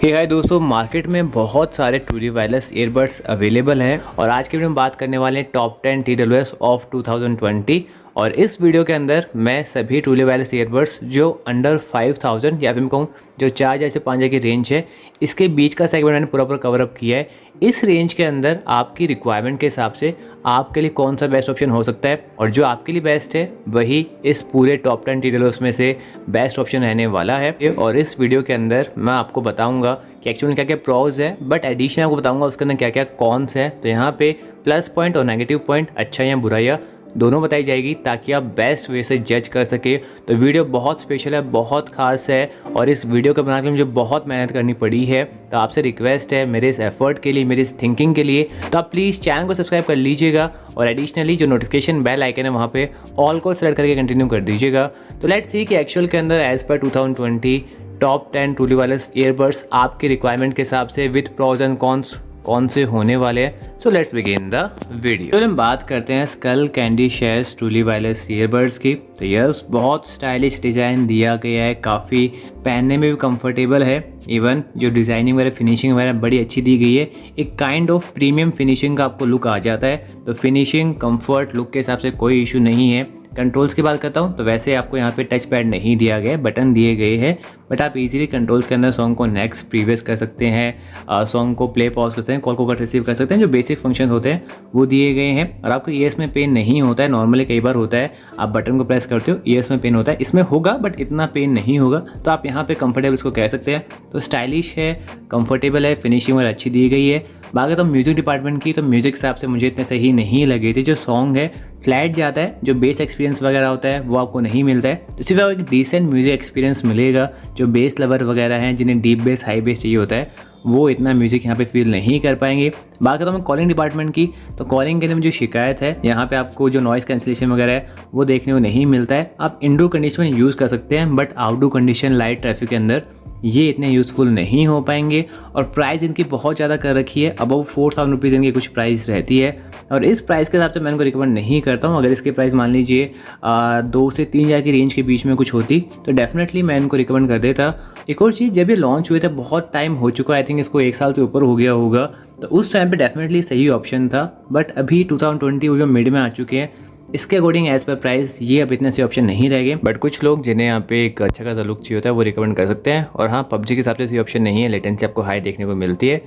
हे हाय दोस्तों, मार्केट में बहुत सारे ट्रूली वायरलेस ईयरबड्स अवेलेबल हैं और आज की वीडियो में बात करने वाले हैं टॉप 10 TWS ऑफ 2020। और इस वीडियो के अंदर मैं सभी ट्रूली वायरलेस ईयरबड्स जो अंडर 5000 या फिर मैं कहूँ जो 4000 से 5000 की रेंज है, इसके बीच का सेगमेंट मैंने पूरा कवर अप किया है। इस रेंज के अंदर आपकी रिक्वायरमेंट के हिसाब से आपके लिए कौन सा बेस्ट ऑप्शन हो सकता है और जो आपके लिए बेस्ट है वही इस पूरे टॉप 10 TWS में से बेस्ट ऑप्शन रहने वाला है। और इस वीडियो के अंदर मैं आपको बताऊंगा कि एक्चुअली क्या क्या प्रॉज है, बट एडिशन आपको बताऊंगा उसके अंदर क्या क्या कॉन्स है। तो यहाँ पे प्लस पॉइंट और नेगेटिव पॉइंट, अच्छा या बुराइयाँ दोनों बताई जाएगी ताकि आप बेस्ट वे से जज कर सके। तो वीडियो बहुत स्पेशल है, बहुत खास है और इस वीडियो को बनाने के लिए मुझे बहुत मेहनत करनी पड़ी है। तो आपसे रिक्वेस्ट है मेरे इस एफर्ट के लिए, मेरी इस थिंकिंग के लिए, तो आप प्लीज़ चैनल को सब्सक्राइब कर लीजिएगा और एडिशनली जो नोटिफिकेशन बेल आइकन है वहाँ पे ऑल को सेलेक्ट करके कंटिन्यू कर दीजिएगा। तो लेट्स सी कि एक्चुअल के अंदर as per 2020 top 10 truly wireless earbuds आपके रिक्वायरमेंट के हिसाब से विथ प्रॉज एंड कॉन्स कौन से होने वाले हैं। So let's begin the video. तो हम बात करते हैं Skullcandy shares truly wireless earbuds की। तो यस, बहुत स्टाइलिश डिज़ाइन दिया गया है, काफ़ी पहनने में भी कंफर्टेबल है। इवन जो डिज़ाइनिंग वगैरह, फिनिशिंग वगैरह बड़ी अच्छी दी गई है। एक काइंड ऑफ प्रीमियम फिनिशिंग का आपको लुक आ जाता है। तो फिनिशिंग, कंफर्ट, लुक के हिसाब से कोई इशू नहीं है। कंट्रोल्स की बात करता हूँ तो वैसे आपको यहाँ पे टच पैड नहीं दिया गया है, बटन दिए गए हैं, बट आप इजीली कंट्रोल्स के अंदर सॉन्ग को नेक्स्ट प्रीवियस कर सकते हैं, सॉन्ग को प्ले पॉज कर सकते हैं, कॉल को कट रिसीव कर सकते हैं। जो बेसिक फंक्शन होते हैं वो दिए गए हैं और आपको ईयर्स में पेन नहीं होता है। नॉर्मली कई बार होता है, आप बटन को प्रेस करते हो, ईयर्स में पेन होता है, इसमें होगा बट इतना पेन नहीं होगा। तो आप यहाँ पे कंफर्टेबल इसको कह सकते हैं। तो स्टाइलिश है, कंफर्टेबल है, फिनिशिंग और अच्छी दी गई है। बाकी तो म्यूज़िक डिपार्टमेंट की, तो म्यूज़िक हिसाब से मुझे इतने सही नहीं लगे थे। जो सॉन्ग है फ्लैट जाता है, जो बेस एक्सपीरियंस वगैरह होता है वो आपको नहीं मिलता है। तो सिर्फ एक डिसेंट म्यूज़िक एक्सपीरियंस मिलेगा। जो बेस लवर वगैरह हैं, जिन्हें डीप बेस, हाई बेस चाहिए होता है, वो इतना म्यूज़िक यहाँ पे फील नहीं कर पाएंगे। बात करता हूँ मैं कॉलिंग डिपार्टमेंट की, तो कॉलिंग के लिए जो शिकायत है, यहाँ पे आपको जो नॉइज़ कैंसिलेशन वगैरह है वो देखने को नहीं मिलता है। आप इंडोर कंडीशन में यूज़ कर सकते हैं, but outdoor condition, light traffic के अंदर ये इतने यूज़फुल नहीं हो पाएंगे। और प्राइस इनकी बहुत ज़्यादा कर रखी है, अबव 4000 रुपीज़ इनकी कुछ प्राइस रहती है। और इस प्राइस के हिसाब से मैं इनको रिकमेंड नहीं करता हूँ। अगर इसके प्राइस मान लीजिए 2 से 3000 की रेंज के बीच में कुछ होती तो डेफिनेटली मैं इनको रिकमेंड कर देता। एक और चीज़, जब ये लॉन्च हुए थे बहुत टाइम हो चुका है, आई थिंक इसको 1 साल से ऊपर हो गया होगा, तो उस टाइम पे डेफिनेटली सही ऑप्शन था। बट अभी 2020 वो मिड में आ चुके हैं, इसके अकॉर्डिंग एज पर प्राइस ये अब इतने से ऑप्शन नहीं रह गए। बट कुछ लोग जिन्हें यहाँ पे एक अच्छा खासा लुक चाहिए होता है वो रिकमेंड कर सकते हैं। और हाँ, पबजी के हिसाब से सही ऑप्शन नहीं है, लेटेंसी आपको हाई देखने को मिलती है।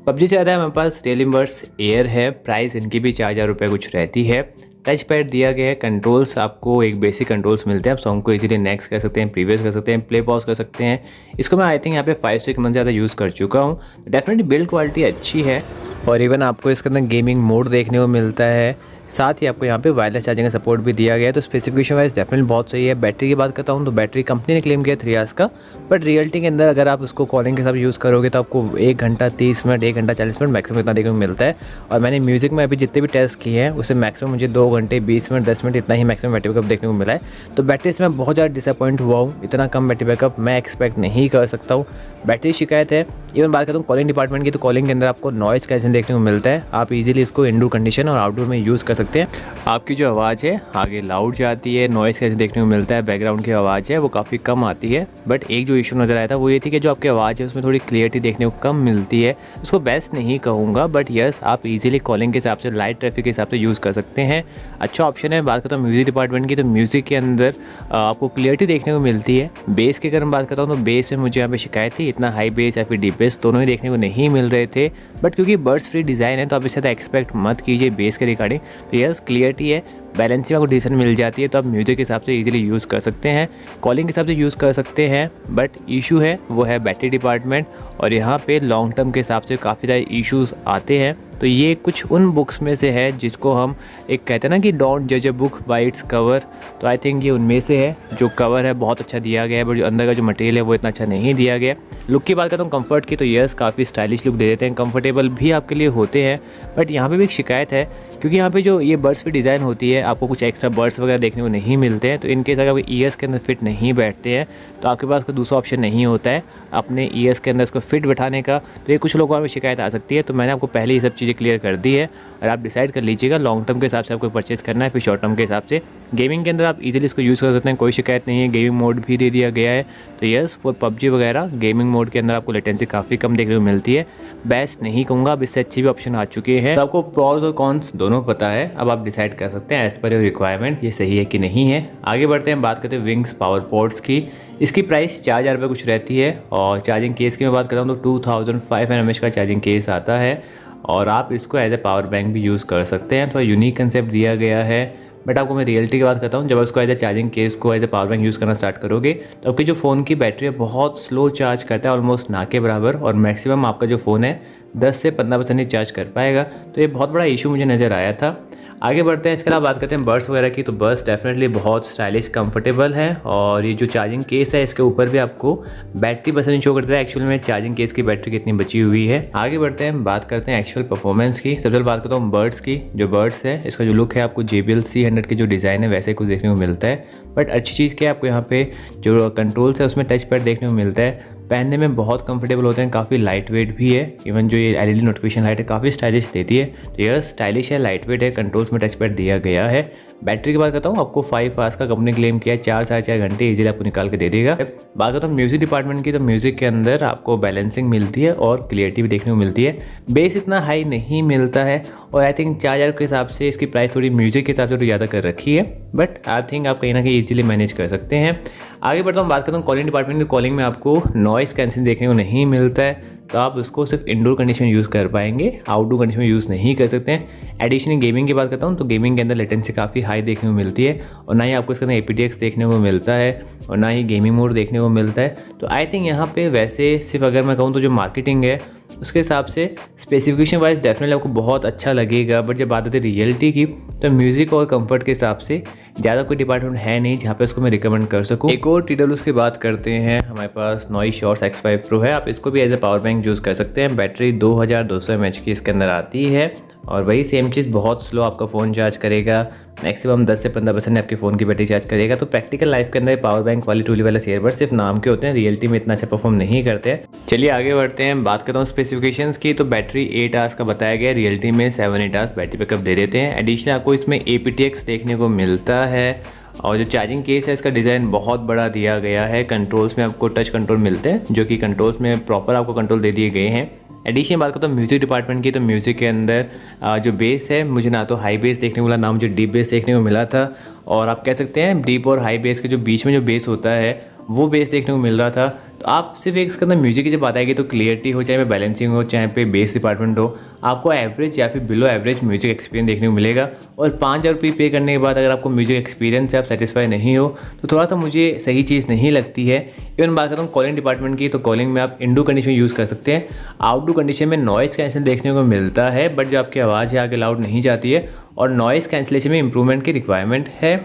पबजी से ज़्यादा हमारे पास रियलिटी बड्स एयर है, प्राइस इनकी भी 4000 रुपये कुछ रहती है। टच पैड दिया गया है, कंट्रोल्स आपको एक बेसिक कंट्रोल्स मिलते हैं। आप सॉन्ग को इजीली नेक्स्ट कर सकते हैं, प्रीवियस कर सकते हैं, प्ले पॉज कर सकते हैं। इसको मैं आई थिंक यहाँ पे 5 से 1 मंथ ज़्यादा यूज़ कर चुका हूँ। डेफिनेटली बिल्ड क्वालिटी अच्छी है और इवन आपको इसके अंदर गेमिंग मोड देखने को मिलता है। साथ ही आपको यहाँ पे वायरलेस चार्जिंग का सपोर्ट भी दिया गया है। तो स्पेसिफिकेशन वाइज डेफिनेटली बहुत सही है। बैटरी की बात करता हूँ तो बैटरी कंपनी ने क्लेम किया 3 आवर्स का, बट रियलिटी के अंदर अगर आप उसको कॉलिंग के साथ यूज़ करोगे तो आपको 1 घंटा 30 मिनट, 1 घंटा 40 मिनट मैक्सिमम इतना देखने को मिलता है। और मैंने म्यूज़िक में अभी जितने भी टेस्ट किए हैं उससे मैक्सिमम मुझे 2 घंटे 20 मिनट 10 मिनट इतना ही मैक्सिमम बैटरी बैकअप देखने को मिला है। तो बैटरी से मैं बहुत ज़्यादा डिसअपॉइंट हुआ हूँ, इतना कम बैटरी बैकअप मैं एक्सपेक्ट नहीं कर सकता हूँ। बैटरी शिकायत है। इवन बात करता हूँ कॉलिंग डिपार्टमेंट की, तो कॉलिंग के अंदर आपको नॉइज़ कैंसिलेशन देखने को मिलता है। आप इजीली इसको इंडोर कंडीशन और आउटडोर में यूज़ कर सकते हैं। आपकी जो आवाज़ है आगे लाउड जाती है, नॉइज़ कैसे देखने को मिलता है, बैकग्राउंड की आवाज़ है वो काफ़ी कम आती है। बट एक जो इशू नज़र आया था वो ये थी कि जो आपकी आवाज़ है उसमें थोड़ी क्लियरिटी देखने को कम मिलती है। उसको बेस्ट नहीं कहूँगा, बट यस, आप इजीली कॉलिंग के हिसाब से, लाइट ट्रैफिक के हिसाब से यूज़ कर सकते हैं। अच्छा ऑप्शन है। बात करता हूँ म्यूज़िक डिपार्टमेंट की, तो म्यूज़िक के अंदर आपको क्लियरिटी देखने को मिलती है। बेस की अगर मैं बात करता हूँ तो बेस में मुझे यहाँ पे शिकायत थी, इतना हाई बेस या फिर डीप बेस दोनों ही देखने को नहीं मिल रहे थे। बट क्योंकि बर्ड्स फ्री डिज़ाइन है तो आप इससे ज़्यादा एक्सपेक्ट मत कीजिए बेस के रिगार्डिंग। तो यस, क्लियरिटी है, बैलेंसिंग आपको डिसीजन मिल जाती है, तो आप म्यूज़िक के हिसाब से इजीली यूज़ कर सकते हैं, कॉलिंग के हिसाब से यूज़ कर सकते हैं। बट इशू है वो है बैटरी डिपार्टमेंट, और यहाँ पे लॉन्ग टर्म के हिसाब से काफ़ी सारे इश्यूज आते हैं। तो ये कुछ उन बुक्स में से है जिसको हम एक कहते हैं ना कि डोंट जज a book by its cover. तो आई थिंक ये उनमें से है। जो कवर है बहुत अच्छा दिया गया है, बट जो अंदर का जो मटेरियल है वो इतना अच्छा नहीं दिया गया। लुक की बात करता हूँ कंफर्ट की, तो यस, काफ़ी स्टाइलिश लुक दे देते हैं, कंफर्टेबल भी आपके लिए होते हैं। बट यहाँ पे भी एक शिकायत है, क्योंकि यहाँ पे जो ये बर्ड्स पे डिज़ाइन होती है आपको कुछ एक्स्ट्रा बर्ड्स वगैरह देखने को नहीं मिलते हैं। तो इनकेस अगर आपके ईयर्स के अंदर फिट नहीं बैठते हैं तो आपके पास कोई दूसरा ऑप्शन नहीं होता है अपने ईयर्स के अंदर इसको फिट बैठाने का। तो ये कुछ लोगों में शिकायत आ सकती है, तो मैंने आपको पहले ये सब चीज़ें क्लियर कर दी है और आप डिसाइड कर लीजिएगा लॉन्ग टर्म के हिसाब से आपको परचेज़ करना है फिर शॉर्ट टर्म के हिसाब से। गेमिंग के अंदर आप इजीली इसको यूज़ कर सकते हैं, कोई शिकायत नहीं है। गेमिंग मोड भी दे दिया गया है, तो यस फॉर पबजी वगैरह गेमिंग मोड के अंदर आपको लेटेंसी काफ़ी कम देखने को मिलती है। बेस्ट नहीं कहूँगा, अब इससे अच्छी भी ऑप्शन आ चुके हैं। तो आपको प्रॉस और कॉन्स दोनों पता है, अब आप डिसाइड कर सकते हैं एज़ पर योर रिक्वायरमेंट ये सही है कि नहीं है। आगे बढ़ते हैं, बात करते हैं विंग्स पावर पोर्ट्स की। इसकी प्राइस 4000 रुपये कुछ रहती है और चार्जिंग केस की मैं बात करता हूँ तो 2500 mAh का चार्जिंग केस आता है और आप इसको एज ए पावर बैंक भी यूज़ कर सकते हैं। थोड़ा यूनिक कंसेप्ट दिया गया है, बट आपको मैं रियलिटी की बात करता हूँ, जब आप इसको एज ए चार्जिंग केस को as a power bank use करना स्टार्ट करोगे तो आपकी जो फ़ोन की बैटरी है बहुत स्लो चार्ज करता है, ऑलमोस्ट ना के बराबर, और मैक्सिमम आपका जो फ़ोन है 10 से 15% ही चार्ज कर पाएगा। तो ये बहुत बड़ा इशू मुझे नज़र आया था। आगे बढ़ते हैं, इसके अलावा बात करते हैं बर्ड्स वगैरह की। तो बर्ड्स डेफिनेटली बहुत स्टाइलिश कंफर्टेबल है और ये जो चार्जिंग केस है इसके ऊपर भी आपको बैटरी परसेंट शो करता है एक्चुअल में चार्जिंग केस की बैटरी कितनी बची हुई है। आगे बढ़ते हैं, बात करते हैं एक्चुअल परफॉर्मेंस की। सबसे पहले बात करता हूँ बर्ड्स की। जो बर्ड्स है इसका जो लुक है आपको JBL C100 की जो डिज़ाइन है वैसे कुछ देखने को मिलता है, बट अच्छी चीज़ क्या है आपको यहाँ पे जो कंट्रोल्स है उसमें टच पैड देखने को मिलता है। पहनने में बहुत कंफर्टेबल होते हैं, काफ़ी लाइट वेट भी है। इवन जो ये LED नोटिफिकेशन लाइट है काफ़ी स्टाइलिश देती है, तो यह स्टाइलिश है, लाइट वेट है, कंट्रोल्स में टच पैड दिया गया है। बैटरी की बात करता हूँ, आपको 5 आवर्स का कंपनी क्लेम किया है, 4 साढ़े 4 घंटे इजीली आपको निकाल के दे देगा। बात करता हूँ म्यूज़िक डिपार्टमेंट की, तो म्यूज़िक के अंदर आपको बैलेंसिंग मिलती है और क्लियरिटी भी देखने को मिलती है। बेस इतना हाई नहीं मिलता है और आई थिंक 4000 के हिसाब से इसकी प्राइस थोड़ी म्यूज़िक के हिसाब से थोड़ी ज़्यादा कर रखी है, बट आई थिंक आप कहीं ना कहीं ईजिली मैनेज कर सकते हैं। आगे बढ़ता हूँ, बात करता हूँ कॉलिंग डिपार्टमेंट की। कॉलिंग में आपको नॉइस कैंसिलिंग देखने को नहीं मिलता है, तो आप उसको सिर्फ इंडोर कंडीशन में यूज़ कर पाएंगे, आउटडोर कंडीशन में यूज़ नहीं कर सकते हैं। एडिशनली गेमिंग की बात करता हूँ तो गेमिंग के अंदर लेटेंसी काफ़ी हाई देखने को मिलती है और ना ही आपको इसके अंदर APTX देखने को मिलता है और ना ही गेमिंग मोड देखने को मिलता है। तो आई थिंक यहाँ पे वैसे सिर्फ अगर मैं कहूँ तो जो मार्केटिंग है उसके हिसाब से स्पेसिफिकेशन वाइज डेफिनेटली आपको बहुत अच्छा लगेगा, बट जब बात आती है रियलिटी की तो म्यूज़िक और कंफर्ट के हिसाब से ज़्यादा कोई डिपार्टमेंट है नहीं जहाँ पे उसको मैं रिकमेंड कर सकूँ। एक और TWS की बात करते हैं, हमारे पास नॉइस शॉर्ट्स X5 Pro है, आप इसको भी as a power bank use कर सकते हैं। बैटरी 2200 mAh की इसके अंदर आती है और वही सेम चीज़ बहुत स्लो आपका फ़ोन चार्ज करेगा, मैक्सिमम 10 से 15% आपके फ़ोन की बैटरी चार्ज करेगा। तो प्रैक्टिकल लाइफ के अंदर पावर बैंक वाली ट्रूली वाले ईयरबड्स सिर्फ नाम के होते हैं, रियलिटी में इतना अच्छा परफॉर्म नहीं करते हैं। चलिए आगे बढ़ते हैं, बात करता हूँ स्पेसिफिकेशंस की। तो बैटरी 8 आवर्स का बताया गया, रियलिटी में 7-8 आवर्स बैटरी बैकअप दे देते हैं। एडिशनल आपको इसमें APTX देखने को मिलता है और जो चार्जिंग केस है इसका डिज़ाइन बहुत बड़ा दिया गया है। कंट्रोल्स में आपको टच कंट्रोल मिलते हैं जो कि कंट्रोल्स में प्रॉपर आपको कंट्रोल दे दिए गए हैं। एडिशन बात करता हूँ म्यूज़िक डिपार्टमेंट की, तो म्यूज़िक के अंदर जो बेस है मुझे ना तो हाई बेस देखने को मिला ना मुझे डीप बेस देखने को मिला था, और आप कह सकते हैं डीप और हाई बेस के जो बीच में जो बेस होता है वो बेस देखने को मिल रहा था। तो आप सिर्फ एक इसके अंदर म्यूजिक की जब बात आएगी तो क्लियरिटी हो, चाहे बैलेंसिंग हो, चाहे पे बेस डिपार्टमेंट हो, आपको एवरेज या फिर बिलो एवरेज म्यूजिक एक्सपीरियंस देखने को मिलेगा। और 5000 रुपये पे करने के बाद अगर आपको म्यूजिक एक्सपीरियंस से आप सेटिस्फाई नहीं हो तो थोड़ा सा मुझे सही चीज़ नहीं लगती है। इवन बात करता हूँ कॉलिंग डिपार्टमेंट की, तो कॉलिंग में आप इंडोर कंडीशन यूज़ कर सकते हैं। आउटडोर कंडीशन में नॉइस कैंसिलेशन देखने को मिलता है, बट जो आपकी आवाज़ है आगे लाउड नहीं जाती है और नॉइस कैंसिलेशन में इंप्रूवमेंट की रिक्वायरमेंट है।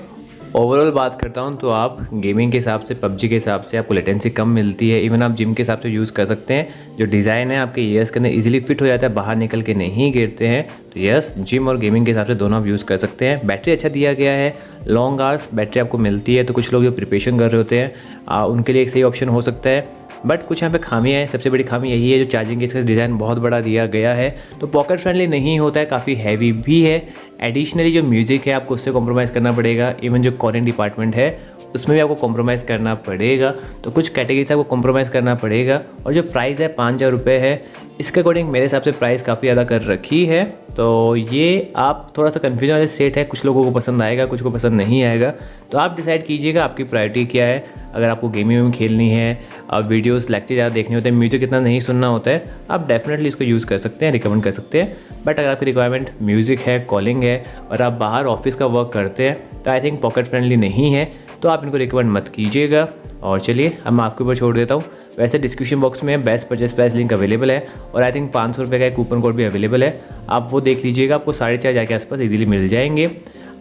ओवरऑल बात करता हूँ तो आप गेमिंग के हिसाब से, पबजी के हिसाब से आपको लेटेंसी कम मिलती है। इवन आप जिम के हिसाब से यूज़ कर सकते हैं। जो डिज़ाइन है आपके ईयर्स के अंदर इजीली फिट हो जाता है, बाहर निकल के नहीं गिरते हैं। तो यस, जिम और गेमिंग के हिसाब से दोनों आप यूज़ कर सकते हैं। बैटरी अच्छा दिया गया है, लॉन्ग आवर्स बैटरी आपको मिलती है। तो कुछ लोग जो प्रिपरेशन कर रहे होते हैं उनके लिए एक सही ऑप्शन हो सकता है। बट कुछ यहाँ पे खामियाँ हैं। सबसे बड़ी खामी यही है जो चार्जिंग केस का डिज़ाइन बहुत बड़ा दिया गया है, तो पॉकेट फ्रेंडली नहीं होता है, काफ़ी हैवी भी है। एडिशनली जो म्यूज़िक है आपको उससे कॉम्प्रोमाइज़ करना पड़ेगा। इवन जो कॉलिंग डिपार्टमेंट है उसमें भी आपको कॉम्प्रोमाइज़ करना पड़ेगा। तो कुछ कैटेगरी से आपको कॉम्प्रोमाइज़ करना पड़ेगा। और जो प्राइस है 5000 रुपये है, इसके अकॉर्डिंग मेरे हिसाब से प्राइस काफ़ी ज़्यादा कर रखी है। तो ये आप थोड़ा सा कन्फ्यूजन वाले स्टेट है, कुछ लोगों को पसंद आएगा, कुछ को पसंद नहीं आएगा। तो आप डिसाइड कीजिएगा आपकी प्रायोरिटी क्या है। अगर आपको गेमिंग में खेलनी है, आप वीडियोस लेक्चर ज़्यादा देखने होते हैं, म्यूज़िक इतना नहीं सुनना होता है, आप डेफिनेटली इसको यूज़ कर सकते हैं, रिकमेंड कर सकते हैं। बट अगर आपकी रिक्वायरमेंट म्यूज़िक है, कॉलिंग है और आप बाहर ऑफिस का वर्क करते हैं तो आई थिंक पॉकेट फ्रेंडली नहीं है, तो आप इनको रिकमेंड मत कीजिएगा। और चलिए अब मैं आपके ऊपर छोड़ देता हूँ। वैसे डिस्क्रिप्शन बॉक्स में best purchase price link available है और आई थिंक 500 रुपये का एक कूपन कोड भी अवेलेबल है, आप वो देख लीजिएगा, आपको 4,500 के आसपास इजीली मिल जाएंगे।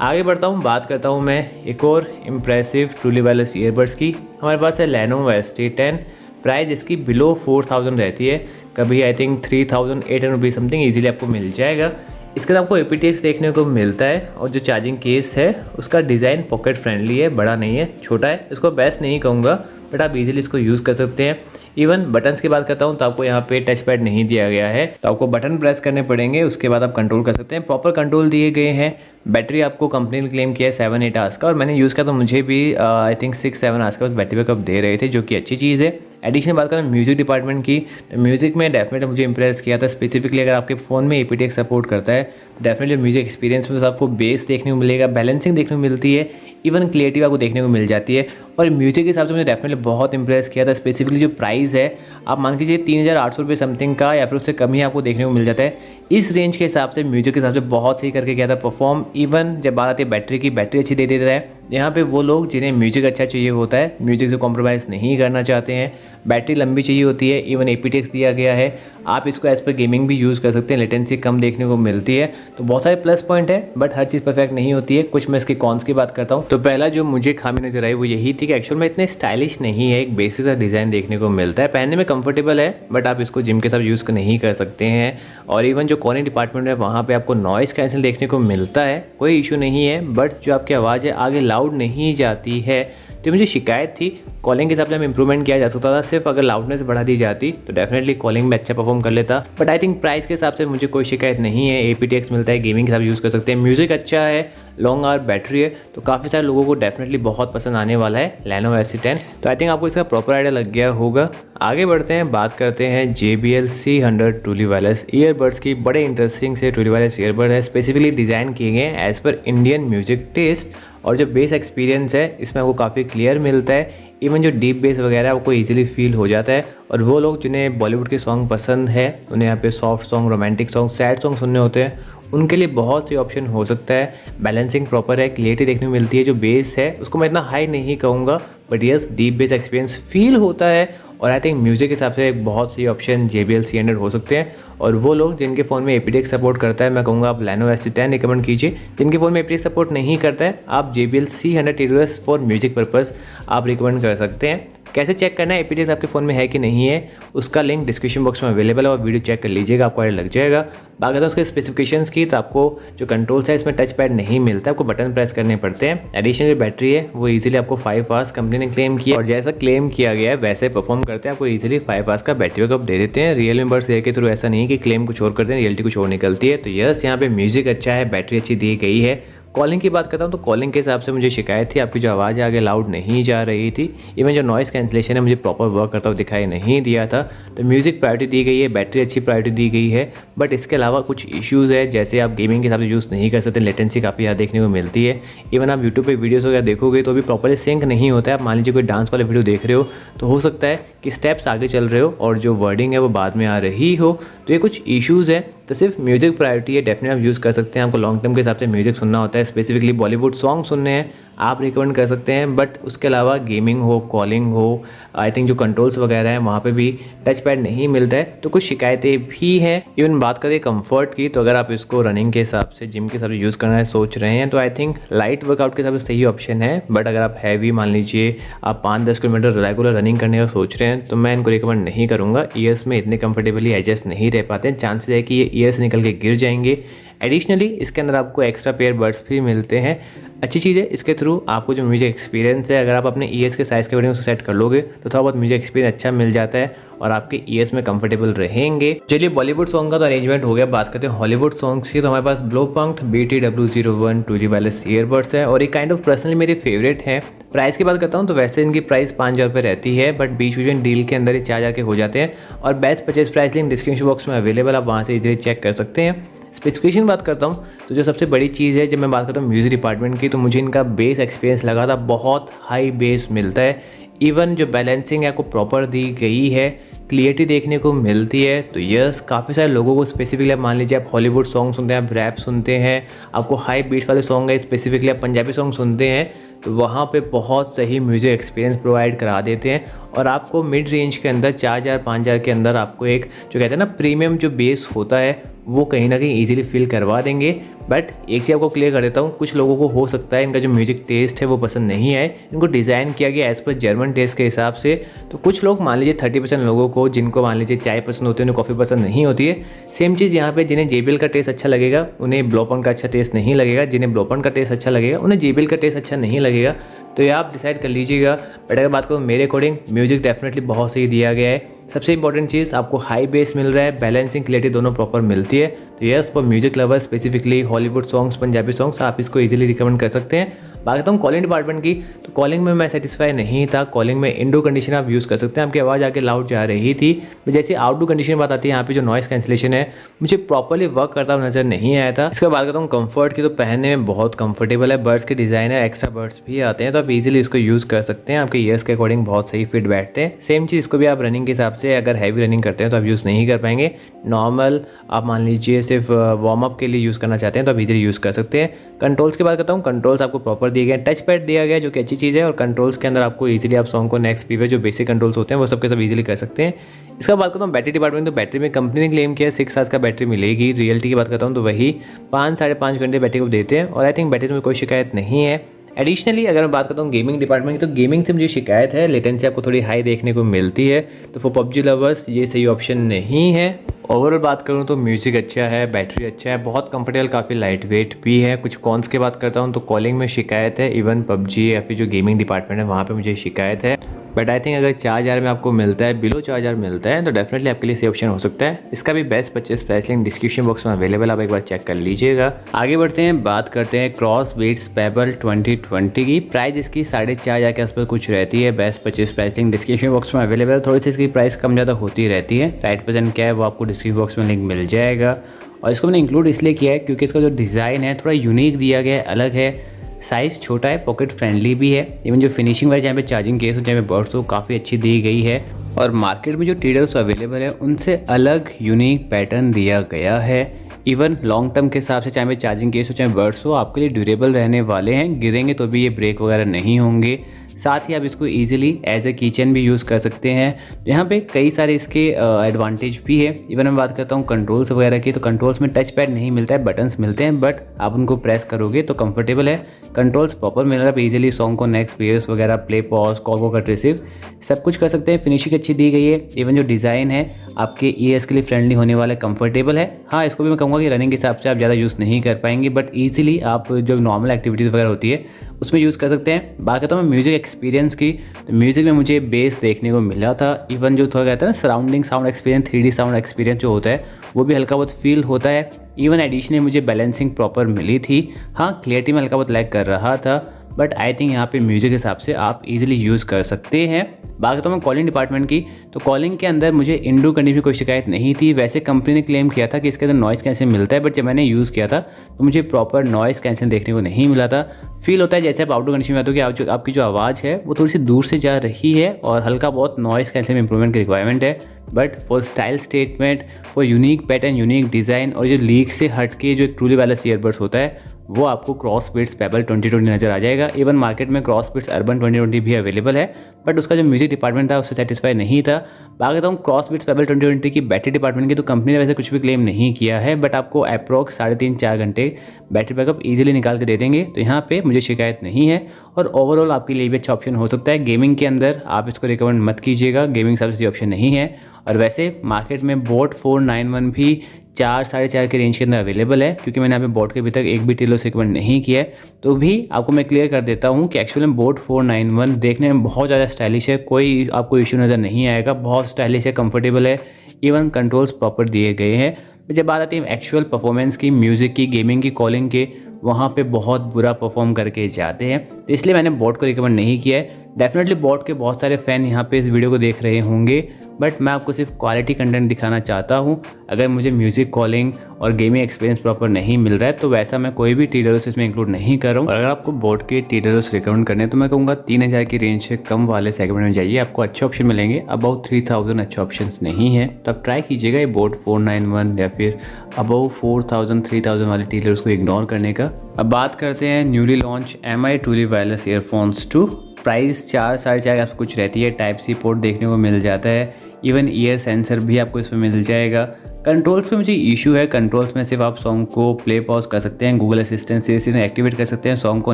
आगे बढ़ता हूँ, बात करता हूँ मैं एक और इम्प्रेसिव ट्रूली वायरलेस ईयरबड्स की। हमारे पास है Lenovo ST10, प्राइस इसकी बिलो 4000 रहती है, कभी I think 3800 rupees something easily आपको मिल जाएगा। इसके साथ आपको aptX देखने को मिलता है और जो चार्जिंग केस है उसका डिज़ाइन पॉकेट फ्रेंडली है, बड़ा नहीं है, छोटा है। इसको बेस्ट नहीं कहूँगा बट आप इजीली इसको यूज़ कर सकते हैं। इवन बटन्स की बात करता हूँ तो आपको यहाँ पे टच पैड नहीं दिया गया है, तो आपको बटन प्रेस करने पड़ेंगे, उसके बाद आप कंट्रोल कर सकते हैं। प्रॉपर कंट्रोल दिए गए हैं। बैटरी आपको कंपनी ने क्लेम किया है 7-8 आवर्स का, और मैंने यूज़ किया तो मुझे भी आई थिंक 6-7 आवर्स का बैटरी बैकअप दे रहे थे, जो कि अच्छी चीज़ है। एडिशनल बात करें म्यूज़िक डिपार्टमेंट की, तो म्यूज़िक में डेफिनेटली मुझे इंप्रेस किया था। स्पेसिफिकली अगर आपके फ़ोन में aptX सपोर्ट करता है तो डेफिनेटली म्यूज़िक एक्सपीरियंस में तो आपको बेस देखने को मिलेगा, बैलेंसिंग देखने को मिलती है, इवन क्लियरिटी आपको देखने को मिल जाती है। और म्यूज़िक के हिसाब से मुझे डेफिनेटली बहुत इंप्रेस किया था। स्पेसिफिकली जो प्राइस है, आप मान कीजिए 3800 रुपये समथिंग का या फिर उससे कम ही आपको देखने को मिल जाता है। इस रेंज के हिसाब से म्यूज़िक के हिसाब से बहुत सही करके गया था परफॉर्म। इवन जब बात आती है बैटरी की, बैटरी अच्छी दे देता है। यहाँ पे वो लोग जिन्हें म्यूज़िक अच्छा चाहिए होता है, म्यूज़िक से कॉम्प्रोमाइज़ नहीं करना चाहते हैं, बैटरी लंबी चाहिए होती है, इवन aptX दिया गया है। आप इसको एज पर गेमिंग भी यूज़ कर सकते हैं, लेटेंसी कम देखने को मिलती है, तो बहुत सारे प्लस पॉइंट है। बट हर चीज़ परफेक्ट नहीं होती है, कुछ मैं इसके कॉन्स की बात करता हूँ। तो पहला जो मुझे खामी नजर आई वो यही थी कि एक्चुअल में इतने स्टाइलिश नहीं है, एक बेसिक सा डिज़ाइन देखने को मिलता है, पहनने में कंफर्टेबल है बट आप इसको जिम के साथ यूज़ नहीं कर सकते हैं। और इवन जो कॉलिंग डिपार्टमेंट है वहाँ पे आपको नॉइस कैंसिल देखने को मिलता है, कोई इशू नहीं है, बट जो आपकी आवाज़ है आगे लाउड नहीं जाती है, तो मुझे शिकायत थी। कॉलिंग के हिसाब से हम इंप्रूवमेंट किया जा सकता था, सिर्फ अगर लाउडनेस बढ़ा दी जाती तो डेफिनेटली कॉलिंग में अच्छा परफॉर्म कर लेता। बट आई थिंक प्राइस के हिसाब से मुझे कोई शिकायत नहीं है। aptX मिलता है, गेमिंग के हिसाब यूज़ कर सकते हैं, म्यूज़िक अच्छा है, लॉन्ग आवर बैटरी है, तो काफ़ी सारे लोगों को डेफिनेटली बहुत पसंद आने वाला है Lenovo S10। तो आई थिंक आपको इसका प्रॉपर आइडिया लग गया होगा। आगे बढ़ते हैं, बात करते हैं JBL C100 truly wireless earbuds की। बड़े इंटरेस्टिंग से ट्रूली वायरलेस ईयरबड है, स्पेसिफिकली डिज़ाइन किए गए हैं as per Indian music taste, और जो बेस एक्सपीरियंस है इसमें आपको काफ़ी क्लियर मिलता है। इवन जो डीप बेस वगैरह आपको इजीली फील हो जाता है। और वो लोग जिन्हें बॉलीवुड के सॉन्ग पसंद है, उन्हें यहाँ पे soft song, romantic song, sad song सुनने होते हैं, उनके लिए बहुत सी ऑप्शन हो सकता है। बैलेंसिंग प्रॉपर है, क्लियरिटी देखने को मिलती है। जो बेस है उसको मैं इतना हाई नहीं कहूँगा, but yes deep base experience feel होता है। और आई थिंक म्यूज़िक के हिसाब से बहुत सी ऑप्शन JBL C100 हो सकते हैं। और वो लोग जिनके फ़ोन में aptX सपोर्ट करता है, मैं कहूँगा आप Lenovo S10 रिकमेंड कीजिए। जिनके फ़ोन में aptX सपोर्ट नहीं करता है, आप JBL C100 TWS for music purpose आप रिकमेंड कर सकते हैं। कैसे चेक करना है aptX आपके फ़ोन में है कि नहीं है, उसका लिंक डिस्क्रिप्शन बॉक्स में अवेलेबल है, और वीडियो चेक कर लीजिएगा, आपको आइडिया लग जाएगा। बाकी तो उसके स्पेसिफिकेशंस की, तो आपको जो कंट्रोल्स है इसमें टच पैड नहीं मिलता, आपको बटन प्रेस करने पड़ते हैं। एडिशनल जो बैटरी है वो इजीली आपको 5 आवर्स कंपनी ने क्लेम किया, और जैसा क्लेम किया गया है वैसे परफॉर्म करते हैं, आपको इजीली 5 आवर्स का बैटरी बैकअप दे देते हैं। रियल बड्स के थ्रू ऐसा नहीं कि क्लेम कुछ और करते हैं, रियलिटी कुछ और निकलती है। तो यस, यहाँ पे म्यूजिक अच्छा है, बैटरी अच्छी दी गई है। कॉलिंग की बात करता हूँ तो कॉलिंग के हिसाब से मुझे शिकायत थी, आपकी जो आवाज़ आगे लाउड नहीं जा रही थी। इवन जो नॉइस कैंसिलेशन है मुझे प्रॉपर वर्क करता हुआ दिखाई नहीं दिया था। तो म्यूज़िक प्रायोरिटी दी गई है, बैटरी अच्छी प्रायोरिटी दी गई है, बट इसके अलावा कुछ इश्यूज़ है, जैसे आप गेमिंग के हिसाब से यूज़ नहीं कर सकते, लेटेंसी काफ़ी ज़्यादा देखने को मिलती है। इवन आप यूट्यूब पर वीडियोज़ वगैरह देखोगे तो भी प्रॉपरली सिंक नहीं होता है। आप मान लीजिए कोई डांस वाले वीडियो देख रहे हो तो हो सकता है कि स्टेप्स आगे चल रहे हो और जो वर्डिंग है वो बाद में आ रही हो, तो ये कुछ इश्यूज़ है। तो सिर्फ म्यूज़िक प्रायोरिटी है, डेफिनेटली आप यूज़ कर सकते हैं। आपको लॉन्ग टर्म के हिसाब से म्यूज़िक सुनना होता है, स्पेसिफिकली बॉलीवुड सॉन्ग सुनने हैं, आप रिकमेंड कर सकते हैं। बट उसके अलावा गेमिंग हो, कॉलिंग हो, आई थिंक जो कंट्रोल्स वगैरह हैं वहाँ पे भी टच पैड नहीं मिलता है, तो कुछ शिकायतें भी हैं। इवन बात करें कंफर्ट की, तो अगर आप इसको रनिंग के हिसाब से, जिम के हिसाब से यूज़ करना है सोच रहे हैं, तो आई थिंक लाइट वर्कआउट के हिसाब से सही ऑप्शन है। बट अगर आप हैवी, मान लीजिए आप 5-10 किलोमीटर रेगुलर रनिंग करने का सोच रहे हैं, तो मैं इनको रिकमेंड नहीं करूँगा। ईयर्स में इतने कंफर्टेबली एडजस्ट नहीं रह पाते हैं, चांसेस है कि ये ईयर्स निकल के गिर जाएंगे। एडिशनली इसके अंदर आपको एक्स्ट्रा पेयर बड्स भी मिलते हैं, अच्छी चीज़ है। इसके थ्रू आपको जो म्यूजिक एक्सपीरियंस है, अगर आप अपने ईयर्स के साइज़ के अकॉर्डिंग उसको सेट कर लोगे तो थोड़ा बहुत म्यूजिक एक्सपीरियंस अच्छा मिल जाता है और आपके ईयर्स में कंफर्टेबल रहेंगे। चलिए बॉलीवुड सॉन्ग का तो अरेंजमेंट हो गया, बात करते हैं हॉलीवुड सॉन्ग्स की। तो हमारे पास ब्लोपंक्ट BTW01 ट्रूली वायरलेस ईयरबड्स है और एक काइंड ऑफ पर्सनली मेरी फेवरेट है। प्राइस की बात करता हूँ तो वैसे इनकी प्राइस 5000 रुपये रहती है, बट बीच बीच में डील के अंदर ही 4000 के हो जाते हैं। और best purchase price link description box में अवेलेबल, आप वहाँ से इजीली चेक कर सकते हैं। स्पेसिफिकेशन बात करता हूँ तो जो सबसे बड़ी चीज़ है, जब मैं बात करता हूँ म्यूज़िक डिपार्टमेंट की, तो मुझे इनका बेस एक्सपीरियंस लगा था, बहुत हाई बेस मिलता है। इवन जो बैलेंसिंग है आपको प्रॉपर दी गई है, क्लियरिटी देखने को मिलती है। तो यस, काफ़ी सारे लोगों को स्पेसिफिकली, आप मान लीजिए आप हॉलीवुड सॉन्ग सुनते हैं, आप रैप सुनते हैं, आपको हाई बीट वाले सॉन्ग है, स्पेसिफिकली आप पंजाबी सॉन्ग सुनते हैं, तो वहाँ पे बहुत सही म्यूज़िक एक्सपीरियंस प्रोवाइड करा देते हैं। और आपको मिड रेंज के अंदर 4000-5000 के अंदर आपको एक जो कहते हैं ना प्रीमियम जो बेस होता है वो कहीं ना कहीं इजीली फील करवा देंगे। बट एक चीज़ आपको क्लियर कर देता हूँ, कुछ लोगों को हो सकता है इनका जो म्यूजिक टेस्ट है वो पसंद नहीं आए। इनको डिज़ाइन किया गया एज़ पर जर्मन टेस्ट के हिसाब से, तो कुछ लोग मान लीजिए 30% लोगों को, जिनको मान लीजिए चाय पसंद होती है, उन्हें कॉफ़ी पसंद नहीं होती है। सेम चीज़ यहाँ पे जिन्हें JBL का टेस्ट अच्छा लगेगा उन्हें ब्लोपन का अच्छा टेस्ट नहीं लगेगा, जिन्हें ब्लोपन का टेस्ट अच्छा लगेगा उन्हें JBL का टेस्ट अच्छा नहीं लगेगा। तो ये आप डिसाइड कर लीजिएगा। बट अगर बात करूँ मेरे अकॉर्डिंग, म्यूजिक डेफिनेटली बहुत सही दिया गया है। सबसे इंपॉर्टेंट चीज़, आपको हाई बेस मिल रहा है, बैलेंसिंग क्लियरिटी दोनों प्रॉपर मिलती है। तो yes, for music lover specifically Hollywood songs, Punjabi songs, आप इसको इजीली रिकमेंड कर सकते हैं। बात करता हूँ कॉलिंग डिपार्टमेंट की, तो कॉलिंग में मैं सेटिस्फाई नहीं था। कॉलिंग में इंडोर कंडीशन आप यूज़ कर सकते हैं, आपकी आवाज़ आके लाउड जा रही थी। जैसे आउटडोर कंडीशन की बात आती है, यहाँ पे जो नॉइस कैंसिलेशन है मुझे प्रॉपर्ली वर्क करता हुआ नजर नहीं आया था। इसके बाद करता हूँ कंफर्ट की, तो पहनने में बहुत कंफर्टेबल है। बर्ड्स के डिज़ाइन है, एक्स्ट्रा बर्ड्स भी आते हैं, तो आप इजीली इसको यूज़ कर सकते हैं। आपके ईयर्स के अकॉर्डिंग बहुत सही फिट बैठते हैं। सेम चीज़ इसको भी आप रनिंग के हिसाब से, अगर हैवी रनिंग करते हैं तो आप यूज़ नहीं कर पाएंगे। नॉर्मल आप मान लीजिए सिर्फ वार्म अप के लिए यूज़ करना चाहते हैं तो आप इजीली यूज़ कर सकते हैं। कंट्रोल्स की बात करता हूँ, कंट्रोल्स आपको प्रॉपर दिए गए, टच पैड दिया गया जो कि अच्छी चीज़ है। और कंट्रोल्स के अंदर आपको इजीली आप सॉन्ग को नेक्स्ट प्रीवियस जो बेसिक कंट्रोल्स होते हैं वो सबके सब इजीली कर सकते हैं। इसका बात करता हूँ बैटरी डिपार्टमेंट, तो बैटरी में कंपनी ने क्लेम किया 6 आवर्स का बैटरी मिलेगी। रियलिटी की बात करता हूँ तो वही 5-5.5 घंटे बैटरी को देते हैं, और आई थिंक बैटरी में कोई शिकायत नहीं है। एडिशनली अगर मैं बात करता हूँ गेमिंग डिपार्टमेंट की, तो गेमिंग से मुझे शिकायत है, लेटेंसी आपको थोड़ी हाई देखने को मिलती है। तो फॉर PUBG लवर्स ये सही ऑप्शन नहीं है। ओवरऑल बात करूँ तो म्यूज़िक अच्छा है, बैटरी अच्छा है, बहुत कंफर्टेबल, काफ़ी लाइट वेट भी है। कुछ कॉन्स की बात करता हूँ तो कॉलिंग में शिकायत है, इवन PUBG या फिर जो गेमिंग डिपार्टमेंट है वहाँ पे मुझे शिकायत है। बट आई थिंक अगर 4,000 में आपको मिलता है, बिलो 4,000 मिलता है, तो डेफिनेटली आपके लिए सही ऑप्शन हो सकता है। इसका भी best purchase price link description box में अवेलेबल, आप एक बार चेक कर लीजिएगा। आगे बढ़ते हैं, बात करते हैं क्रॉसबीट्स पेबल 2020 की। प्राइस इसकी 4,500 के आसपास कुछ रहती है। Best purchase price link description box में अवेलेबल। थोड़ी सी इसकी प्राइस कम ज़्यादा होती रहती है। राइट परसेंट क्या है वो आपको डिस्क्रिप्शन बॉक्स में लिंक मिल जाएगा। और इसको मैंने इंक्लूड इसलिए किया है क्योंकि इसका जो डिज़ाइन है थोड़ा यूनिक दिया गया है, अलग है। साइज़ छोटा है, पॉकेट फ्रेंडली भी है। इवन जो फिनिशिंग वाइज यहाँ पे चार्जिंग केस हो, जहाँ पे बर्ड्स हो, काफ़ी अच्छी दी गई है। और मार्केट में जो टीडर्स अवेलेबल है उनसे अलग यूनिक पैटर्न दिया गया है। इवन लॉन्ग टर्म के हिसाब से चाहे पे चार्जिंग केस हो चाहे बर्ड्स हो, आपके लिए ड्यूरेबल रहने वाले हैं। गिरेंगे तो भी ये ब्रेक वगैरह नहीं होंगे। साथ ही आप इसको इजीली एज ए किचन भी यूज़ कर सकते हैं। यहाँ पे कई सारे इसके एडवांटेज भी है। इवन मैं बात करता हूँ कंट्रोल्स वगैरह की, तो कंट्रोल्स में टच पैड नहीं मिलता है, बटन्स मिलते हैं, बट आप उनको प्रेस करोगे तो कंफर्टेबल है। कंट्रोल्स प्रॉपर मिल रहा है, आप इजीली सॉन्ग को नेक्स्ट पेयर्स वगैरह, प्ले पॉज, कॉल को कट रिसीव सब कुछ कर सकते हैं। फिनिशिंग अच्छी दी गई है। इवन जो डिज़ाइन है आपके ईयर्स के लिए फ्रेंडली होने वाला, कंफर्टेबल है। हाँ, इसको भी मैं कहूँगा कि रनिंग के हिसाब से आप ज़्यादा यूज़ नहीं कर पाएंगे, बट ईजिली आप जो नॉर्मल एक्टिविटीज़ वगैरह होती है उसमें यूज़ कर सकते हैं। बात करता हूँ मैं म्यूज़िक एक्सपीरियंस की, तो म्यूज़िक में मुझे बेस देखने को मिला था। इवन जो थोड़ा कहता है ना surrounding sound experience, 3D sound experience जो होता है वो भी हल्का बहुत फील होता है। इवन एडिशनली मुझे बैलेंसिंग प्रॉपर मिली थी। हाँ, क्लियरिटी में हल्का बहुत लैग कर रहा था, बट आई थिंक यहाँ पे म्यूज़िक के हिसाब से आप इजीली यूज़ कर सकते हैं। बात करता हूँ मैं कॉलिंग डिपार्टमेंट की, तो कॉलिंग के अंदर मुझे इंडोर कंडीशन में कोई शिकायत नहीं थी। वैसे कंपनी ने क्लेम किया था कि इसके अंदर नॉइस कैंसिल मिलता है, बट जब मैंने यूज़ किया था तो मुझे प्रॉपर नॉइस कैंसिल देखने को नहीं मिला था। फील होता है जैसे आप आउटडोर कंडीशन में आते हो कि आपकी जो आवाज़ है वो थोड़ी सी दूर से जा रही है और हल्का बहुत नॉइस कैंसिल में इंप्रूवमेंट की रिक्वायरमेंट है। But for style statement, for unique pattern, unique design और जो लीक से हट के जो एक ट्रूली वायरलेस ईयरबड्स होता है वो आपको क्रॉसबीट्स पेबल 2020 नज़र आ जाएगा। इवन मार्केट में क्रॉसबीट्स अर्बन 2020 भी अवेलेबल है, बट उसका जो म्यूजिक डिपार्टमेंट था उससे सेटिस्फाई नहीं था। बात करता हूँ क्रॉसबीट्स पेबल 2020 की बैटरी डिपार्टमेंट की, तो कंपनी ने वैसे कुछ भी क्लेम नहीं किया है, बट आपको अप्रॉक्स 3.5-4 घंटे बैटरी बैकअप इजीली निकाल के दे देंगे। तो यहाँ पे मुझे शिकायत नहीं है और ओवरऑल आपके लिए भी अच्छा ऑप्शन हो सकता है। गेमिंग के अंदर आप इसको रिकमेंड मत कीजिएगा, गेमिंग सबसे ऑप्शन नहीं है। और वैसे मार्केट में बोट 491 भी 4-4.5 के रेंज के अंदर अवेलेबल है। क्योंकि मैंने यहाँ पे बोट के अभी तक एक भी टेलर से रिकमेंड नहीं किया है, तो भी आपको मैं क्लियर कर देता हूँ कि एक्चुअली में बोट 491 देखने में बहुत ज़्यादा स्टाइलिश है, कोई आपको इशू नज़र नहीं आएगा। बहुत स्टाइलिश है, कंफर्टेबल है, इवन कंट्रोल्स प्रॉपर दिए गए हैं। जब बात आती है एक्चुअल परफॉर्मेंस की, म्यूज़िक की, गेमिंग की, कॉलिंग के, वहाँ पे बहुत बुरा परफॉर्म करके जाते हैं, तो इसलिए मैंने बोट को रिकमेंड नहीं किया है। डेफिनेटली बोट के बहुत सारे फ़ैन यहाँ पे इस वीडियो को देख रहे होंगे, बट मैं आपको सिर्फ क्वालिटी कंटेंट दिखाना चाहता हूँ। अगर मुझे म्यूज़िक, कॉलिंग और गेमिंग एक्सपीरियंस प्रॉपर नहीं मिल रहा है तो वैसा मैं कोई भी टीडरस इसमें इंक्लूड नहीं कर रहा हूँ। और अगर आपको बोट के टीडरस रिकमेंड करने हैं तो मैं कहूँगा 3,000 की रेंज से कम वाले सेगमेंट में जाइए, आपको अच्छे ऑप्शन मिलेंगे। अबाउ 3,000 अच्छे ऑप्शन नहीं है, तो आप ट्राई कीजिएगा ये बोट 491 या फिर अबाउ 4,000-3,000 वाले टीडरस को इग्नोर करने का। अब बात करते हैं newly launch MI truly wireless earphones 2। Price 4-4.5 आपको कुछ रहती है। टाइप सी पोर्ट देखने को मिल जाता है, इवन ईयर सेंसर भी आपको इसमें मिल जाएगा। कंट्रोल्स पे मुझे इशू है, कंट्रोल्स में सिर्फ आप सॉन्ग को प्ले पॉज कर सकते हैं, गूगल असिस्टेंट से एक्टिवेट कर सकते हैं, सॉन्ग को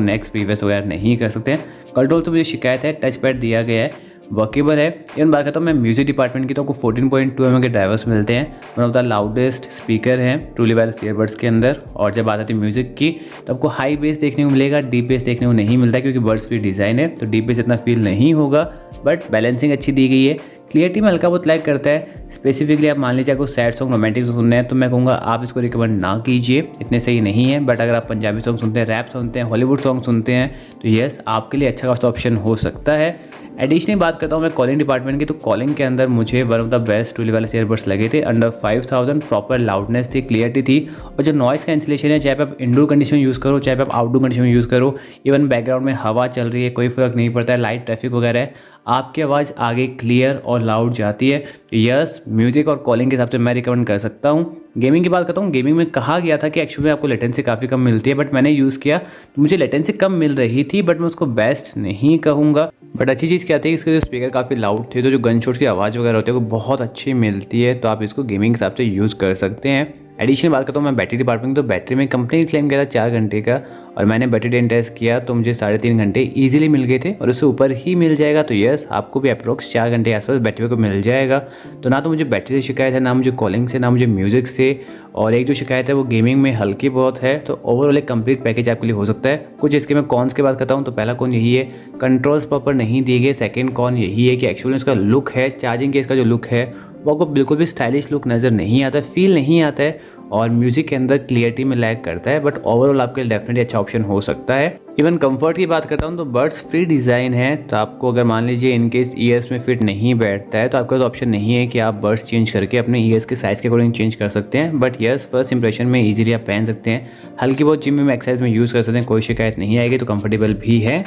नेक्स्ट प्रीवियस वगैरह नहीं कर सकते हैं। कंट्रोल्स पे मुझे शिकायत है। टच पैड दिया गया है, वर्केबल है। इवन बात करता हूँ मैं म्यूजिक डिपार्टमेंट की, तो आपको 14.2 mm के ड्राइवर्स मिलते हैं। One of the loudest speaker हैं ट्रूली वायरलेस ईयरबड्स के अंदर। और जब बात आती है म्यूजिक की, तो आपको हाई बेस देखने को मिलेगा, डीप बेस देखने को नहीं मिलता, क्योंकि बड्स फ्री डिज़ाइन है तो डीप बेस इतना फील नहीं होगा, बट बैलेंसिंग अच्छी दी गई है। क्लियरिटी में हल्का बहुत लैग करता है। स्पेसिफिकली आप मान लीजिए आपको सैड सॉन्ग, रोमांटिक सॉन्ग सुनने हैं, तो मैं कहूँगा आप इसको रिकमेंड ना कीजिए, इतने सही नहीं है। बट अगर आप पंजाबी सॉन्ग सुनते हैं, रैप सुनते हैं, हॉलीवुड सॉन्ग सुनते हैं, तो यस आपके लिए अच्छा खासा ऑप्शन हो सकता है। एडिशनली बात करता हूँ मैं कॉलिंग डिपार्टमेंट की, तो कॉलिंग के अंदर मुझे one of the best truly wireless earbuds लगे थे। अंडर 5000 प्रॉपर लाउडनेस थी, क्लियरिटी थी, और जो नॉइस कैंसिलेशन है, चाहे आप इंडोर कंडीशन में यूज़ करो, चाहे आप आउटडोर कंडीशन में यूज़ करो, इवन बैकग्राउंड में हवा चल रही है, कोई फ़र्क नहीं पड़ता है, लाइट ट्रैफिक वगैरह है, आपकी आवाज़ आगे क्लियर और लाउड जाती है। यस, म्यूज़िक और कॉलिंग के हिसाब से मैं रिकमेंड कर सकता हूँ। गेमिंग की बात करता हूँ, गेमिंग में कहा गया था कि एक्चुअली में आपको लेटेंसी काफ़ी कम मिलती है, बट मैंने यूज़ किया तो मुझे लेटेंसी कम मिल रही थी, बट मैं उसको बेस्ट नहीं कहूँगा। बट अच्छी चीज़ क्या थी कि इसके जो स्पीकर काफ़ी लाउड थे, तो जो गन शॉट्स की आवाज़ वगैरह होती है वो बहुत अच्छी मिलती है, तो आप इसको गेमिंग के हिसाब से यूज़ कर सकते हैं। एडिशनल बात करता हूँ मैं बैटरी डिपार्टमेंट, तो बैटरी में कंपनी ने क्लेम किया था 4 घंटे का, और मैंने बैटरी ड्रेन टेस्ट किया तो मुझे 3.5 घंटे ईजिली मिल गए थे, और उससे ऊपर ही मिल जाएगा। तो यस, आपको भी अप्रोक्स 4 घंटे के आसपास बैटरी को मिल जाएगा। तो ना तो मुझे बैटरी से शिकायत है, ना मुझे कॉलिंग से, ना मुझे म्यूज़िक से, और एक जो शिकायत है वो गेमिंग में हल्की बहुत है। तो ओवरऑल एक कंप्लीट पैकेज आपके लिए हो सकता है। कुछ इसके मैं कॉन्स की बात करता हूँ, तो पहला कॉन यही है, कंट्रोल्स प्रॉपर नहीं दिए गए। सेकेंड कॉन यही है कि एक्चुअली इसका लुक है, चार्जिंग केस का जो लुक है वो आपको बिल्कुल भी स्टाइलिश लुक नज़र नहीं आता, फील नहीं आता है, और म्यूज़िक के अंदर क्लियरिटी में लैग करता है। बट ओवरऑल आपके लिए डेफिनेटली अच्छा ऑप्शन हो सकता है। इवन कंफर्ट की बात करता हूँ, तो बड्स फ्री डिज़ाइन है, तो आपको अगर मान लीजिए इनकेस ईयर्स में फिट नहीं बैठता है, तो आपके पास ऑप्शन नहीं है कि आप बड्स चेंज करके अपने ईयर्स के साइज़ के अकॉर्डिंग चेंज कर सकते हैं। बट यस, फर्स्ट इंप्रेशन में ईजिली आप पहन सकते हैं, हल्की बहुत जिम में एक्सरसाइज में यूज़ कर सकते हैं, कोई शिकायत नहीं आएगी, तो कंफर्टेबल भी है।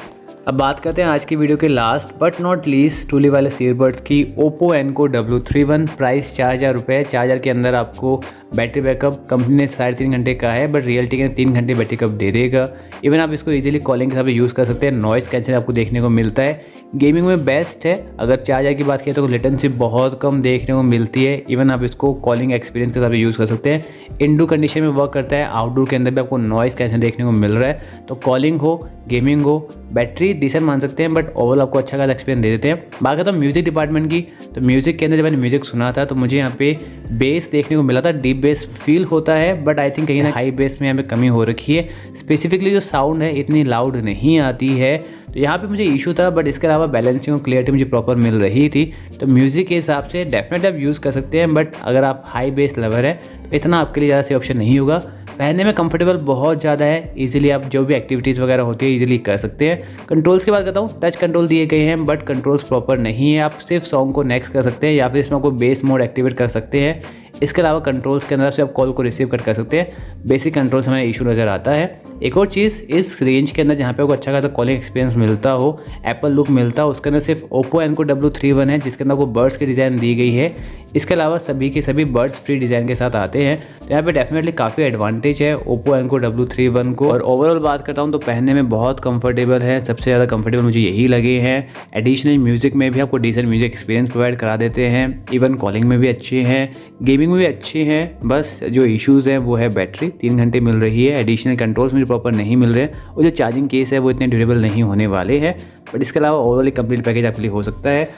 अब बात करते हैं आज की वीडियो के last but not least truly wireless earbuds की, ओप्पो एनको W31। प्राइस 4000 रुपये। 4000 के अंदर आपको बैटरी बैकअप कंपनी ने 3.5 घंटे का है, बट रियलिटी के 3 घंटे बैटरी बैकअप दे देगा। इवन आप इसको इजीली कॉलिंग के हिसाब से यूज़ कर सकते हैं, नॉइस कैंसिल आपको देखने को मिलता है, गेमिंग में बेस्ट है। अगर 4000 की बात करें तो लेटेंसी बहुत कम देखने को मिलती है। इवन आप इसको कॉलिंग एक्सपीरियंस के हिसाब से यूज़ कर सकते हैं, इंडोर कंडीशन में वर्क करता है, आउटडोर के अंदर भी आपको नॉइस कैंसिल देखने को मिल रहा है। तो कॉलिंग हो, गेमिंग हो, बैटरी डिसेंट मान सकते हैं, बट ओवरऑल आपको अच्छा खासा एक्सपीरियंस दे देते हैं। बात करता हूँ म्यूज़िक डिपार्टमेंट की, तो म्यूज़िक के अंदर जब मैंने म्यूज़िक सुना था तो मुझे यहाँ पे बेस देखने को मिला था, डीप बेस फील होता है, बट आई थिंक कहीं ना हाई बेस में यहाँ पे कमी हो रखी है। स्पेसिफिकली जो साउंड है इतनी लाउड नहीं आती है, तो यहाँ पे मुझे इशू था। बट इसके अलावा बैलेंसिंग और क्लियरिटी मुझे प्रॉपर मिल रही थी, तो म्यूज़िक के हिसाब से डेफिनेटली आप यूज़ कर सकते हैं। बट अगर आप हाई बेस लवर है तो इतना आपके लिए ज़्यादा से ऑप्शन नहीं होगा। पहनने में कंफर्टेबल बहुत ज़्यादा है, इजीली आप जो भी एक्टिविटीज़ वगैरह होती है इजीली कर सकते हैं। कंट्रोल्स की बात करता हूँ, टच कंट्रोल दिए गए हैं, बट कंट्रोल्स प्रॉपर नहीं है। आप सिर्फ सॉन्ग को नेक्स्ट कर सकते हैं, या फिर इसमें आपको बेस मोड एक्टिवेट कर सकते हैं। इसके अलावा कंट्रोल्स के अंदर से आप कॉल को रिसीव कर सकते हैं। बेसिक कंट्रोल्स हमें इशू नज़र आता है। एक और चीज़, इस रेंज के अंदर जहाँ पे आपको अच्छा खासा कॉलिंग एक्सपीरियंस मिलता हो, एप्पल लुक मिलता हो, उसके अंदर सिर्फ ओप्पो एनको W31 है, जिसके अंदर आपको बर्ड्स की डिज़ाइन दी गई है। इसके अलावा सभी के सभी बर्ड्स फ्री डिज़ाइन के साथ आते हैं, तो यहाँ पे डेफिनेटली काफ़ी एडवांटेज है ओप्पो एनको W31 को। और ओवरऑल बात करता हूँ तो पहनने में बहुत कंफर्टेबल है, सबसे ज़्यादा कंफर्टेबल मुझे यही लगे हैं। एडिशनल म्यूज़िक में भी आपको डिसेंट म्यूज़िक एक्सपीरियंस प्रोवाइड करा देते हैं, इवन कॉलिंग में भी अच्छे हैं, गेमिंग में भी अच्छे हैं। बस जो इश्यूज़ हैं वो है बैटरी 3 घंटे मिल रही है, एडिशनल कंट्रोल्स मुझे प्रॉपर नहीं मिल रहे हैं, और जो चार्जिंग केस है वो इतने ड्यूरेबल नहीं होने वाले हैं। बट इसके अलावा ओवरऑल एक कंप्लीट पैकेज आपके लिए हो सकता है।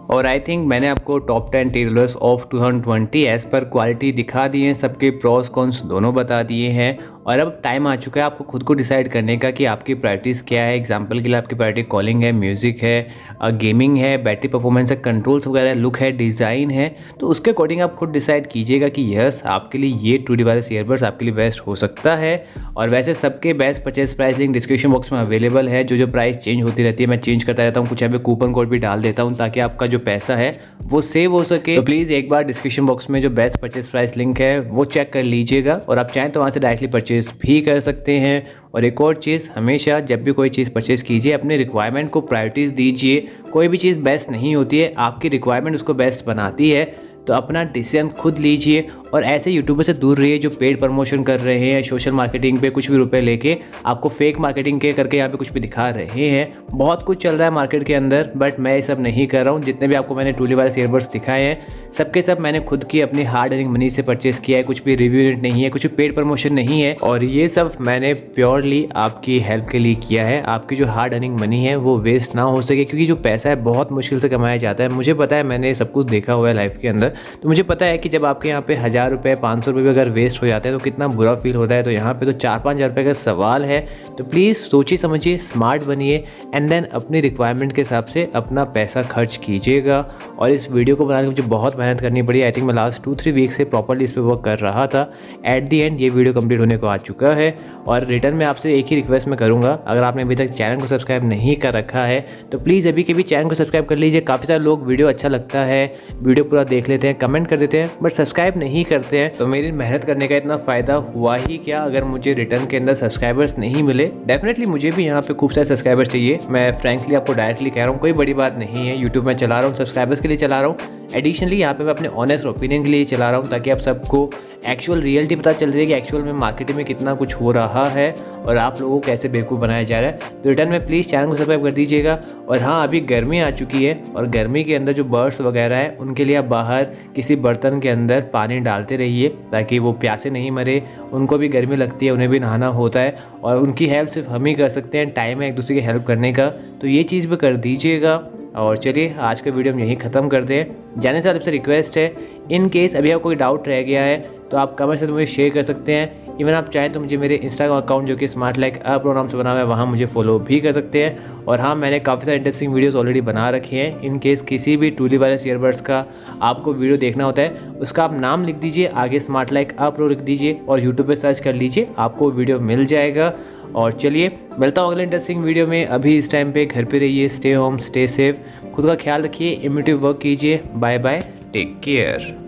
और आई थिंक मैंने आपको top 10 tailors of 2020 as per quality दिखा दी है, सबके प्रॉस कॉन्स दोनों बता दिए हैं। और अब टाइम आ चुका है आपको खुद को डिसाइड करने का कि आपकी प्रायोरिटीज़ क्या है। एग्जांपल के लिए आपकी प्रायोरिटी कॉलिंग है, म्यूज़िक है, गेमिंग है, बैटरी परफॉर्मेंस है, कंट्रोल्स वगैरह, लुक है, डिज़ाइन है, तो उसके अकॉर्डिंग आप खुद डिसाइड कीजिएगा कि यस आपके लिए ये ट्रूली वायरलेस ईयरबड्स आपके लिए बेस्ट हो सकता है। और वैसे सबके best purchase price link description box में अवेलेबल है। जो प्राइस चेंज होती रहती है मैं चेंज करता रहता हूँ, कुछ यहाँ पे कूपन कोड भी डाल देता हूँ ताकि आपका जो पैसा है वो सेव हो सके। तो प्लीज़ एक बार डिस्क्रिप्शन बॉक्स में जो बेस्ट परचेज प्राइस लिंक है वो चेक कर लीजिएगा, और आप चाहें तो वहाँ से डायरेक्टली परचेज भी कर सकते हैं। और एक और चीज़, हमेशा जब भी कोई चीज़ परचेज़ कीजिए अपने रिक्वायरमेंट को प्रायोरिटीज़ दीजिए। कोई भी चीज़ बेस्ट नहीं होती है, आपकी रिक्वायरमेंट उसको बेस्ट बनाती है, तो अपना डिसीजन खुद लीजिए और ऐसे यूट्यूबर से दूर रहिए जो पेड प्रमोशन कर रहे हैं, सोशल मार्केटिंग पे कुछ भी रुपए लेके आपको फेक मार्केटिंग के करके यहाँ पे कुछ भी दिखा रहे हैं। बहुत कुछ चल रहा है मार्केट के अंदर, बट मैं ये सब नहीं कर रहा हूँ। जितने भी आपको मैंने ट्रूली वायरलेस ईयरबड्स दिखाए हैं सबके सब मैंने खुद की अपनी हार्ड अर्निंग मनी से परचेस किया है। कुछ भी रिव्यू यूनिट नहीं है, कुछ भी पेड प्रमोशन नहीं है, और ये सब मैंने प्योरली आपकी हेल्प के लिए किया है। आपकी जो हार्ड अर्निंग मनी है वो वेस्ट ना हो सके, क्योंकि जो पैसा है बहुत मुश्किल से कमाया जाता है। मुझे पता है, मैंने सब कुछ देखा हुआ है लाइफ के अंदर, तो मुझे पता है कि जब आपके यहाँ पे 1000 रुपये 500 रुपये भी अगर वेस्ट हो जाते हैं तो कितना बुरा फील होता है। तो यहाँ पे तो 4-5 हज़ार रुपये का सवाल है। तो प्लीज़ सोचिए समझिए, स्मार्ट बनिए एंड देन अपनी रिक्वायरमेंट के हिसाब से अपना पैसा खर्च कीजिएगा। और इस वीडियो को बनाने में मुझे बहुत मेहनत करनी पड़ी। आई थिंक मैं लास्ट 2-3 वीक से प्रॉपर्ली इस पर वर्क कर रहा था। एट दी एंड ये वीडियो कंप्लीट होने को आ चुका है। और रिटर्न में आपसे एक ही रिक्वेस्ट मैं करूँगा, अगर आपने अभी तक चैनल को सब्सक्राइब नहीं कर रखा है तो प्लीज़ अभी के भी चैनल को सब्सक्राइब कर लीजिए। काफ़ी सारे लोग वीडियो अच्छा लगता है, वीडियो पूरा देख लेते हैं, कमेंट कर देते हैं, बट सब्सक्राइब नहीं करते हैं। तो मेरी मेहनत करने का इतना फ़ायदा हुआ ही क्या अगर मुझे रिटर्न के अंदर सब्सक्राइबर्स नहीं मिले। डेफिनेटली मुझे भी यहाँ पे खूब सारे सब्सक्राइबर्स चाहिए। मैं फ्रैंकली आपको डायरेक्टली कह रहा हूँ, कोई बड़ी बात नहीं है। यूट्यूब में चला रहा हूँ, सब्सक्राइबर्स के लिए चला रहा हूँ। एडिशनली यहाँ पे मैं अपने ऑनेस्ट ओपिनियन के लिए चला रहा हूँ, ताकि आप सबको एक्चुअल रियलिटी पता चल जाए कि एक्चुअल में मार्केटिंग में कितना कुछ हो रहा है और आप लोगों को कैसे बेवकूफ़ बनाया जा रहा है। तो रिटर्न में प्लीज़ चैनल को सब्सक्राइब कर दीजिएगा। और हाँ, अभी गर्मी आ चुकी है और गर्मी के अंदर जो बर्ड्स वगैरह है उनके लिए आप बाहर किसी बर्तन के अंदर पानी डालते रहिए, ताकि वो प्यासे नहीं मरे। उनको भी गर्मी लगती है, उन्हें भी नहाना होता है, और उनकी हेल्प सिर्फ हम ही कर सकते हैं। टाइम है एक दूसरे की हेल्प करने का, तो ये चीज़ भी कर दीजिएगा। और चलिए आज का वीडियो हम यहीं ख़त्म कर दें। जाने से आपसे रिक्वेस्ट है, इन केस अभी आपको कोई डाउट रह गया है तो आप कमेंट से मुझे शेयर कर सकते हैं। इवन आप चाहें तो मुझे मेरे इंस्टाग्राम अकाउंट जो कि स्मार्ट लाइक प्रो नाम से बना हुआ है, वहाँ मुझे फॉलो भी कर सकते हैं। और हाँ, मैंने काफ़ी सारे इंटरेस्टिंग वीडियोस ऑलरेडी बना रखे हैं। इन केस किसी भी ट्रूली वायरलेस ईयरबड्स का आपको वीडियो देखना होता है, उसका आप नाम लिख दीजिए, आगे स्मार्ट लाइक प्रो लिख दीजिए और यूट्यूब पर सर्च कर लीजिए, आपको वीडियो मिल जाएगा। और चलिए मिलता हूँ अगले इंटरेस्टिंग वीडियो में। अभी इस टाइम पे घर पे रहिए, स्टे होम, स्टे सेफ, खुद का ख्याल रखिए, इम्यूनिटी वर्क कीजिए। Bye bye, take care.